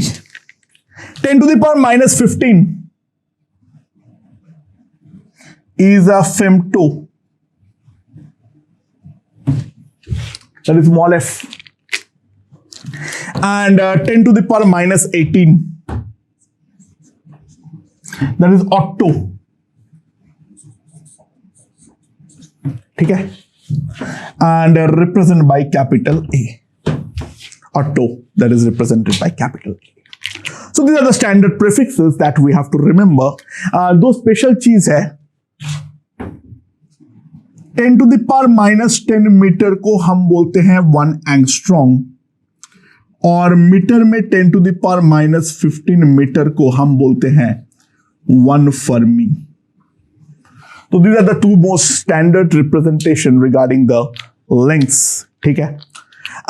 10 to the power -15 is a femto, that is small f। and 10 to the power -18, that is octo। ठीक है, and represented by capital A, octo, that is represented by capital A। So these are the standard prefixes that we have to remember। दो special चीज है, 10 to the power -10 metre को हम बोलते हैं 1 angstrom, और मीटर में 10 to the power -15 मीटर को हम बोलते हैं 1 फर्मी। तो these are the two most standard representation regarding the lengths। ठीक है,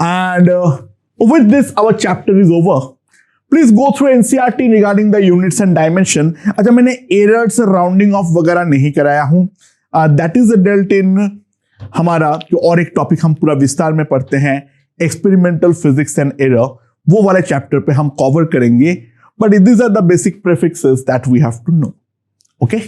and with this our chapter is over। Please go through NCERT regarding the units and dimension। अच्छा, मैंने errors rounding off वगैरह नहीं कराया हूं, that is dealt in हमारा जो और एक टॉपिक हम पूरा विस्तार में पढ़ते हैं, एक्सपेरिमेंटल फिजिक्स एंड एरर, वो वाले चैप्टर पे हम कवर करेंगे। But these are the basic prefixes that we have to know। Okay?